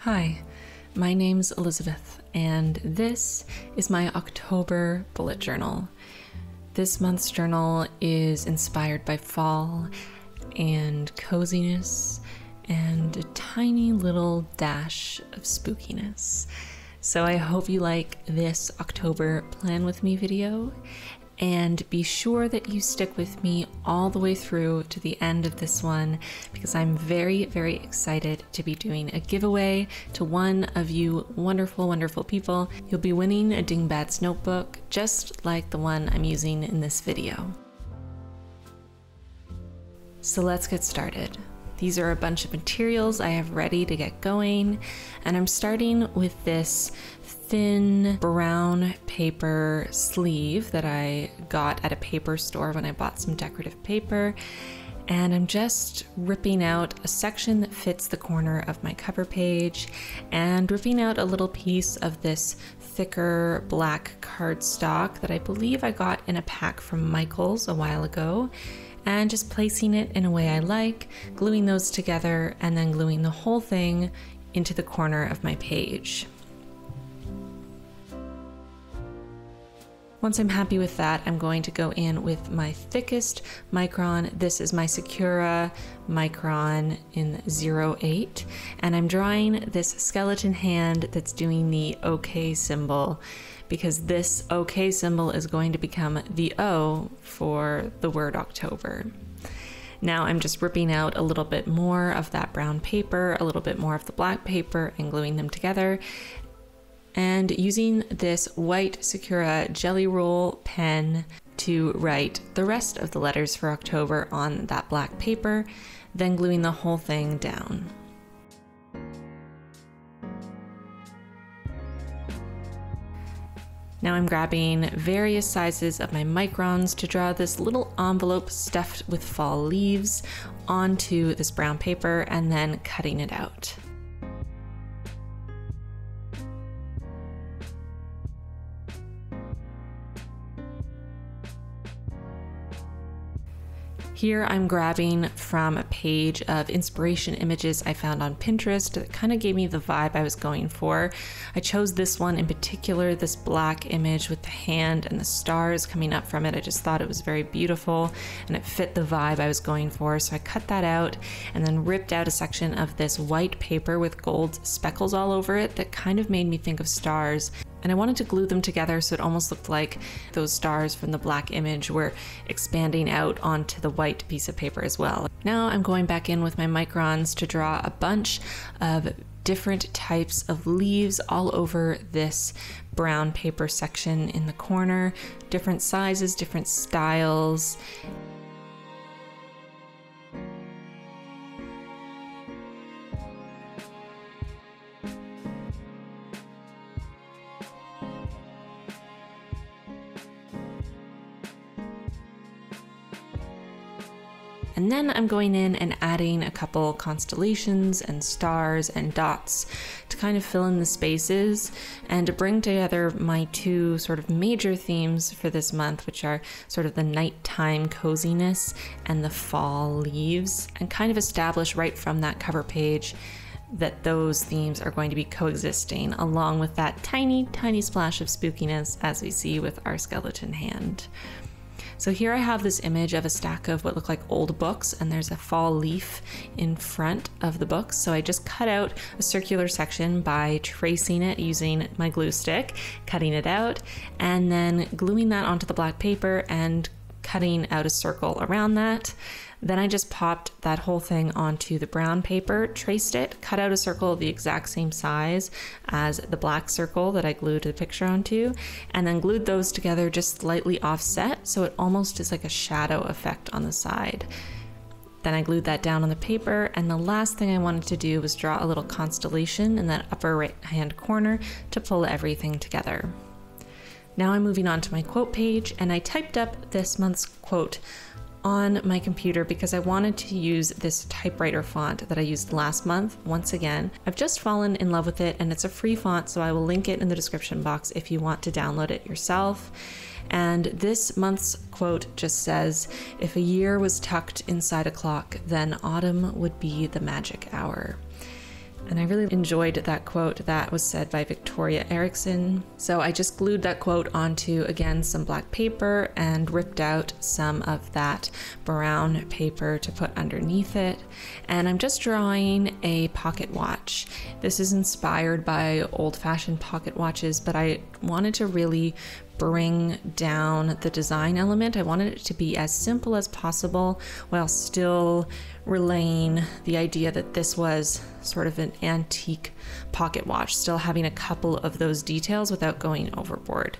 Hi, my name's Elizabeth, and this is my October bullet journal. This month's journal is inspired by fall and coziness and a tiny little dash of spookiness. So I hope you like this October Plan With Me video, and be sure that you stick with me all the way through to the end of this one, because I'm very, very excited to be doing a giveaway to one of you wonderful, wonderful people. You'll be winning a Dingbats notebook, just like the one I'm using in this video. So let's get started. These are a bunch of materials I have ready to get going, and I'm starting with this thin brown paper sleeve that I got at a paper store when I bought some decorative paper, and I'm just ripping out a section that fits the corner of my cover page and ripping out a little piece of this thicker black cardstock that I believe I got in a pack from Michael's a while ago, and just placing it in a way I like, gluing those together, and then gluing the whole thing into the corner of my page. Once I'm happy with that, I'm going to go in with my thickest micron. This is my Sakura micron in 08, and I'm drawing this skeleton hand that's doing the OK symbol, because this OK symbol is going to become the O for the word October. Now I'm just ripping out a little bit more of that brown paper, a little bit more of the black paper, and gluing them together, and using this white Sakura Jelly Roll pen to write the rest of the letters for October on that black paper, then gluing the whole thing down. Now I'm grabbing various sizes of my microns to draw this little envelope stuffed with fall leaves onto this brown paper and then cutting it out. Here I'm grabbing from a page of inspiration images I found on Pinterest that kind of gave me the vibe I was going for. I chose this one in particular, this black image with the hand and the stars coming up from it. I just thought it was very beautiful and it fit the vibe I was going for. So I cut that out and then ripped out a section of this white paper with gold speckles all over it that kind of made me think of stars. And I wanted to glue them together so it almost looked like those stars from the black image were expanding out onto the white piece of paper as well. Now I'm going back in with my microns to draw a bunch of different types of leaves all over this brown paper section in the corner, different sizes, different styles. And then I'm going in and adding a couple constellations and stars and dots to kind of fill in the spaces and to bring together my two sort of major themes for this month, which are sort of the nighttime coziness and the fall leaves, and kind of establish right from that cover page that those themes are going to be coexisting along with that tiny, tiny splash of spookiness as we see with our skeleton hand. So here I have this image of a stack of what look like old books, and there's a fall leaf in front of the books. So I just cut out a circular section by tracing it using my glue stick, cutting it out, and then gluing that onto the black paper and cutting out a circle around that. Then I just popped that whole thing onto the brown paper, traced it, cut out a circle the exact same size as the black circle that I glued the picture onto, and then glued those together just slightly offset so it almost is like a shadow effect on the side. Then I glued that down on the paper, and the last thing I wanted to do was draw a little constellation in that upper right hand corner to pull everything together. Now I'm moving on to my quote page, and I typed up this month's quote on my computer because I wanted to use this typewriter font that I used last month. Once again, I've just fallen in love with it, and it's a free font, so I will link it in the description box if you want to download it yourself. And this month's quote just says, "If a year was tucked inside a clock, then autumn would be the magic hour." And I really enjoyed that quote that was said by Victoria Erickson. So I just glued that quote onto, again, some black paper and ripped out some of that brown paper to put underneath it. And I'm just drawing a pocket watch. This is inspired by old-fashioned pocket watches, but I wanted to really bring down the design element. I wanted it to be as simple as possible while still relaying the idea that this was sort of an antique pocket watch, still having a couple of those details without going overboard.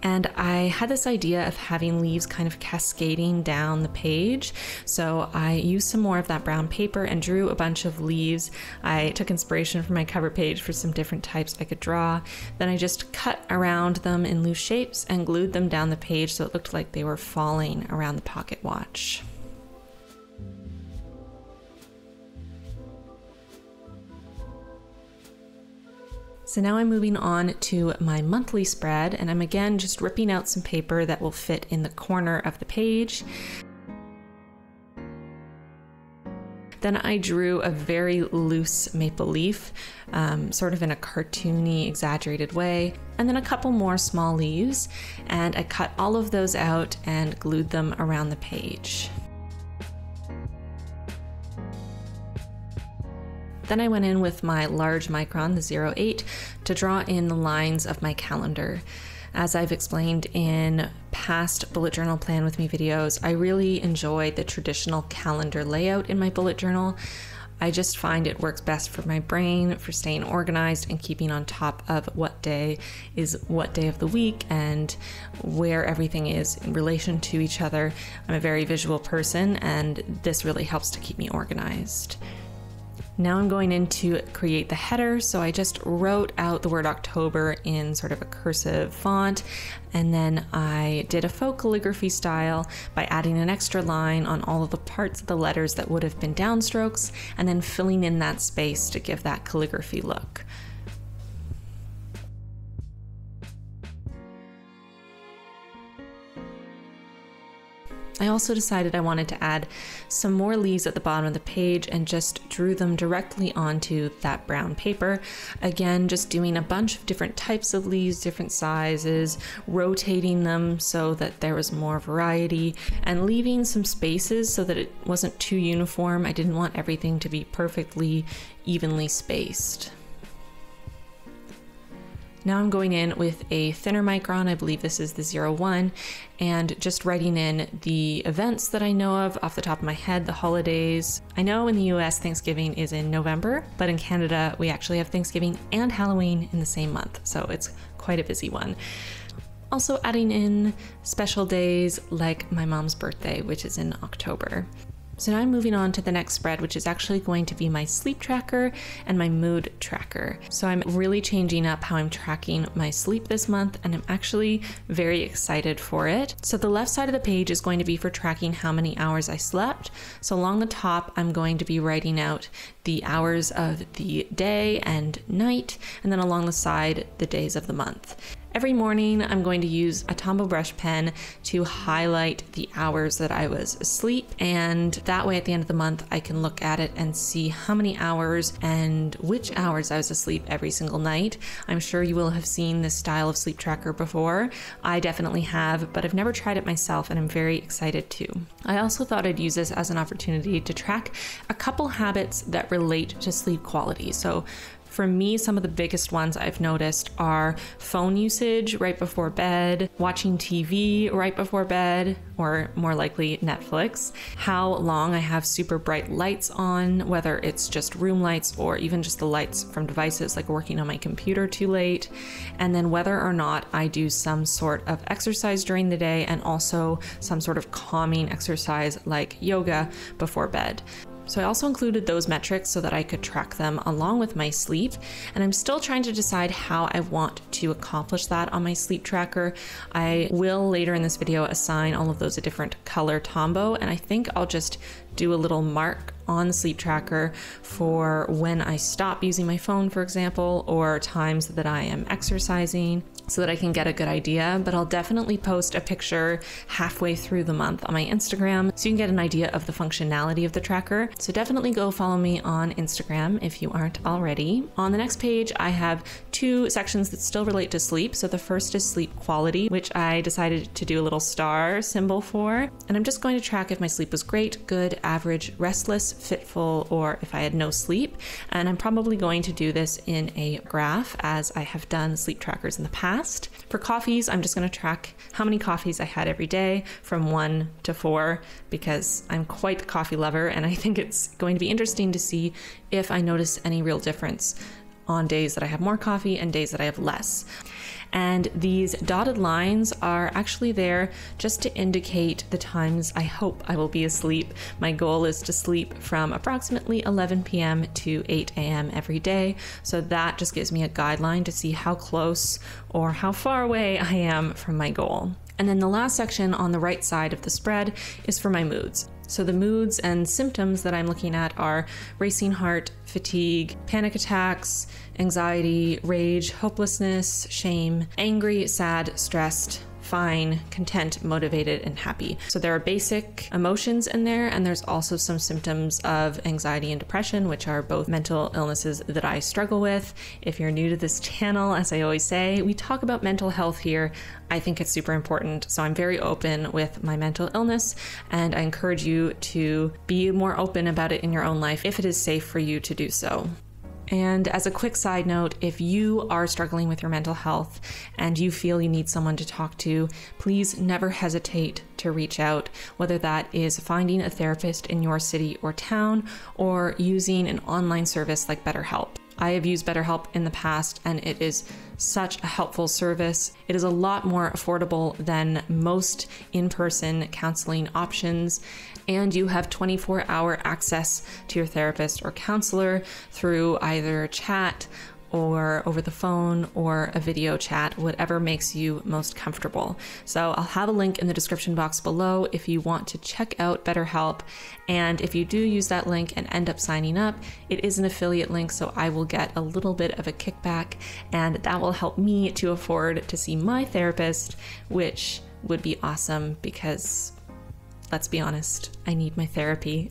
And I had this idea of having leaves kind of cascading down the page. So I used some more of that brown paper and drew a bunch of leaves. I took inspiration from my cover page for some different types I could draw. Then I just cut around them in loose shapes and glued them down the page so it looked like they were falling around the pocket watch. So now I'm moving on to my monthly spread, and I'm again just ripping out some paper that will fit in the corner of the page. Then I drew a very loose maple leaf, sort of in a cartoony, exaggerated way, and then a couple more small leaves, and I cut all of those out and glued them around the page. Then I went in with my large micron, the 08, to draw in the lines of my calendar. As I've explained in past bullet journal plan with me videos, I really enjoy the traditional calendar layout in my bullet journal. I just find it works best for my brain, for staying organized and keeping on top of what day is what day of the week and where everything is in relation to each other. I'm a very visual person, and this really helps to keep me organized. Now I'm going in to create the header, so I just wrote out the word October in sort of a cursive font, and then I did a faux calligraphy style by adding an extra line on all of the parts of the letters that would have been downstrokes, and then filling in that space to give that calligraphy look. I also decided I wanted to add some more leaves at the bottom of the page and just drew them directly onto that brown paper. Again, just doing a bunch of different types of leaves, different sizes, rotating them so that there was more variety, and leaving some spaces so that it wasn't too uniform. I didn't want everything to be perfectly evenly spaced. Now I'm going in with a thinner micron, I believe this is the 01, and just writing in the events that I know of off the top of my head, the holidays. I know in the US Thanksgiving is in November, but in Canada we actually have Thanksgiving and Halloween in the same month, so it's quite a busy one. Also adding in special days like my mom's birthday, which is in October. So now I'm moving on to the next spread, which is actually going to be my sleep tracker and my mood tracker. So I'm really changing up how I'm tracking my sleep this month, and I'm actually very excited for it. So the left side of the page is going to be for tracking how many hours I slept. So along the top, I'm going to be writing out the hours of the day and night, and then along the side, the days of the month. Every morning, I'm going to use a Tombow brush pen to highlight the hours that I was asleep, and that way at the end of the month, I can look at it and see how many hours and which hours I was asleep every single night. I'm sure you will have seen this style of sleep tracker before. I definitely have, but I've never tried it myself, and I'm very excited to. I also thought I'd use this as an opportunity to track a couple habits that relate to sleep quality. So for me, some of the biggest ones I've noticed are phone usage right before bed, watching TV right before bed, or more likely Netflix, how long I have super bright lights on, whether it's just room lights or even just the lights from devices like working on my computer too late, and then whether or not I do some sort of exercise during the day and also some sort of calming exercise like yoga before bed. So I also included those metrics so that I could track them along with my sleep, and I'm still trying to decide how I want to accomplish that on my sleep tracker. I will later in this video assign all of those a different color Tombow, and I think I'll just do a little mark on the sleep tracker for when I stop using my phone, for example, or times that I am exercising, so that I can get a good idea. But I'll definitely post a picture halfway through the month on my Instagram so you can get an idea of the functionality of the tracker. So definitely go follow me on Instagram if you aren't already. On the next page, I have 2 sections that still relate to sleep. So the first is sleep quality, which I decided to do a little star symbol for. And I'm just going to track if my sleep was great, good, average, restless, fitful, or if I had no sleep. And I'm probably going to do this in a graph, as I have done sleep trackers in the past. For coffees, I'm just going to track how many coffees I had every day from 1 to 4, because I'm quite the coffee lover, and I think it's going to be interesting to see if I notice any real difference on days that I have more coffee and days that I have less. And these dotted lines are actually there just to indicate the times I hope I will be asleep. My goal is to sleep from approximately 11 p.m. to 8 a.m. every day. So that just gives me a guideline to see how close or how far away I am from my goal. And then the last section on the right side of the spread is for my moods. So the moods and symptoms that I'm looking at are racing heart, fatigue, panic attacks, anxiety, rage, hopelessness, shame, angry, sad, stressed, fine, content, motivated, and happy. So there are basic emotions in there, and there's also some symptoms of anxiety and depression, which are both mental illnesses that I struggle with. If you're new to this channel, as I always say, we talk about mental health here. I think it's super important. So I'm very open with my mental illness, and I encourage you to be more open about it in your own life if it is safe for you to do so. And as a quick side note, if you are struggling with your mental health and you feel you need someone to talk to, please never hesitate to reach out, whether that is finding a therapist in your city or town or using an online service like BetterHelp. I have used BetterHelp in the past, and it is such a helpful service. It is a lot more affordable than most in-person counseling options, and you have 24-hour access to your therapist or counselor through either chat or over the phone or a video chat, whatever makes you most comfortable. So I'll have a link in the description box below if you want to check out BetterHelp. And if you do use that link and end up signing up, it is an affiliate link, so I will get a little bit of a kickback, and that will help me to afford to see my therapist, which would be awesome because, let's be honest, I need my therapy.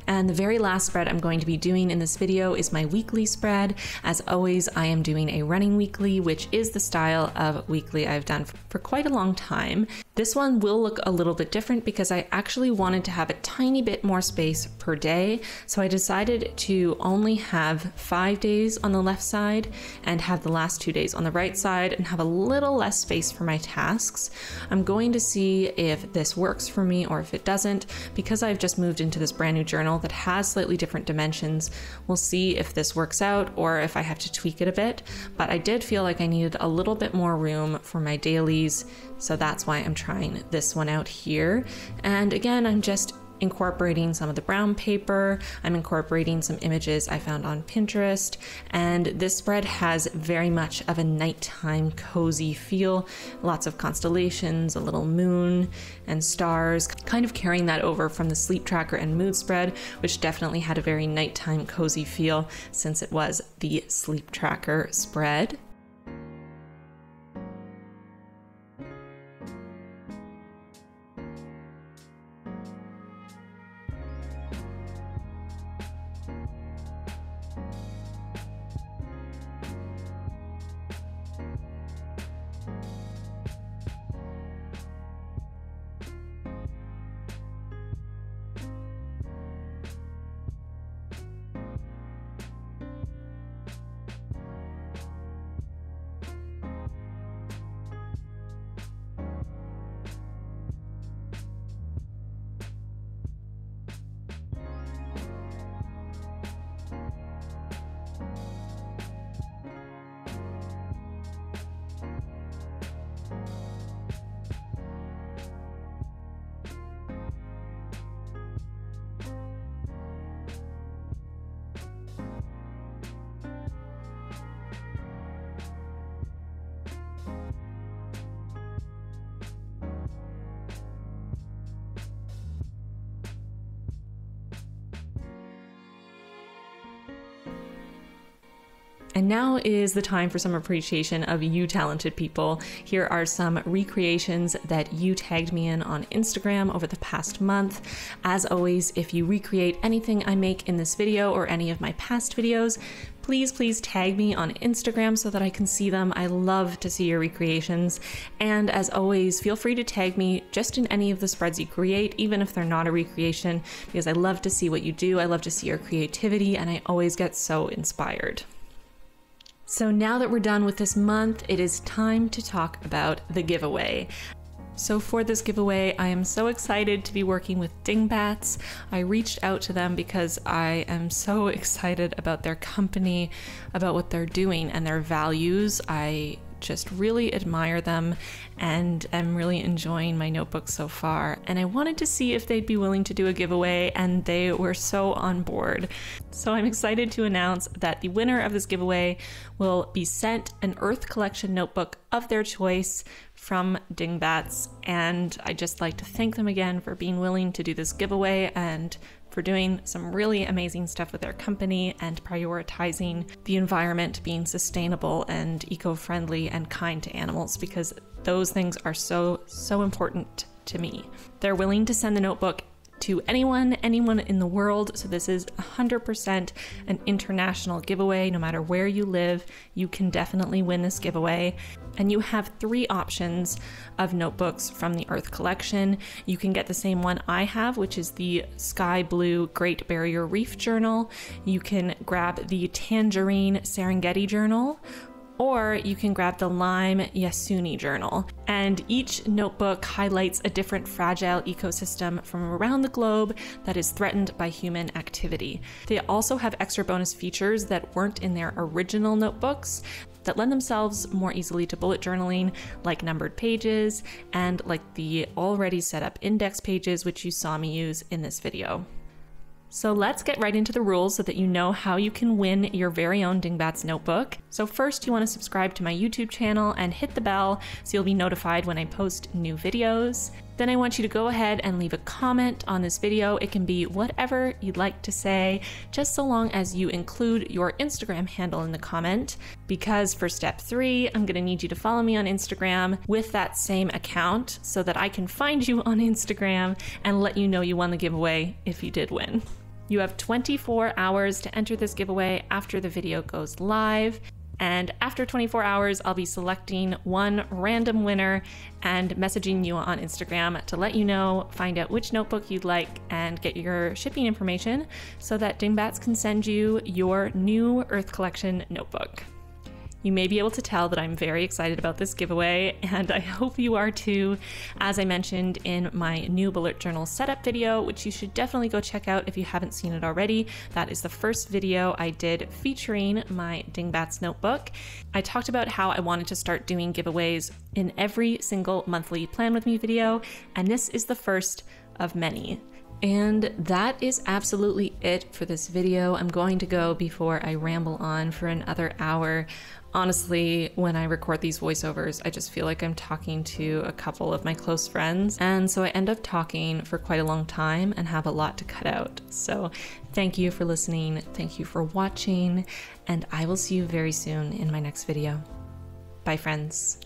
And the very last spread I'm going to be doing in this video is my weekly spread. As always, I am doing a running weekly, which is the style of weekly I've done for quite a long time. This one will look a little bit different because I actually wanted to have a tiny bit more space per day. So I decided to only have 5 days on the left side and have the last 2 days on the right side and have a little less space for my tasks. I'm going to see if this works for me or if it doesn't, because I've just moved into this brand new journal that has slightly different dimensions. We'll see if this works out or if I have to tweak it a bit, but I did feel like I needed a little bit more room for my dailies, so that's why I'm trying this one out here. And again, I'm just incorporating some of the brown paper. I'm incorporating some images I found on Pinterest, and this spread has very much of a nighttime cozy feel. Lots of constellations, a little moon and stars, kind of carrying that over from the sleep tracker and mood spread, which definitely had a very nighttime cozy feel since it was the sleep tracker spread. And now is the time for some appreciation of you talented people. Here are some recreations that you tagged me in on Instagram over the past month. As always, if you recreate anything I make in this video or any of my past videos, please tag me on Instagram so that I can see them. I love to see your recreations. And as always, feel free to tag me just in any of the spreads you create, even if they're not a recreation, because I love to see what you do. I love to see your creativity, and I always get so inspired. So now that we're done with this month, it is time to talk about the giveaway. So for this giveaway, I am so excited to be working with Dingbats. I reached out to them because I am so excited about their company, about what they're doing and their values. I just really admire them and am really enjoying my notebook so far. And I wanted to see if they'd be willing to do a giveaway, and they were so on board. So I'm excited to announce that the winner of this giveaway will be sent an Earth Collection notebook of their choice from Dingbats. And I'd just like to thank them again for being willing to do this giveaway and for doing some really amazing stuff with their company and prioritizing the environment, being sustainable and eco-friendly and kind to animals, because those things are so important to me. They're willing to send the notebook to anyone in the world. So this is 100% an international giveaway. No matter where you live, you can definitely win this giveaway. And you have 3 options of notebooks from the Earth Collection. You can get the same one I have, which is the Sky Blue Great Barrier Reef Journal. You can grab the Tangerine Serengeti Journal, or you can grab the Lime Yasuni Journal. And each notebook highlights a different fragile ecosystem from around the globe that is threatened by human activity. They also have extra bonus features that weren't in their original notebooks that lend themselves more easily to bullet journaling, like numbered pages and like the already set up index pages, which you saw me use in this video. So let's get right into the rules so that you know how you can win your very own Dingbats notebook. So first, you want to subscribe to my YouTube channel and hit the bell so you'll be notified when I post new videos. Then I want you to go ahead and leave a comment on this video. It can be whatever you'd like to say, just so long as you include your Instagram handle in the comment. Because for step 3, I'm gonna need you to follow me on Instagram with that same account so that I can find you on Instagram and let you know you won the giveaway if you did win. You have 24 hours to enter this giveaway after the video goes live. And after 24 hours, I'll be selecting one random winner and messaging you on Instagram to let you know, find out which notebook you'd like, and get your shipping information so that Dingbats can send you your new Earth Collection notebook. You may be able to tell that I'm very excited about this giveaway, and I hope you are too. As I mentioned in my new bullet journal setup video, which you should definitely go check out if you haven't seen it already. That is the first video I did featuring my Dingbats notebook. I talked about how I wanted to start doing giveaways in every single monthly Plan With Me video, and this is the first of many. And that is absolutely it for this video. I'm going to go before I ramble on for another hour. Honestly, when I record these voiceovers, I just feel like I'm talking to a couple of my close friends, and so I end up talking for quite a long time and have a lot to cut out. So thank you for listening, thank you for watching, and I will see you very soon in my next video. Bye, friends.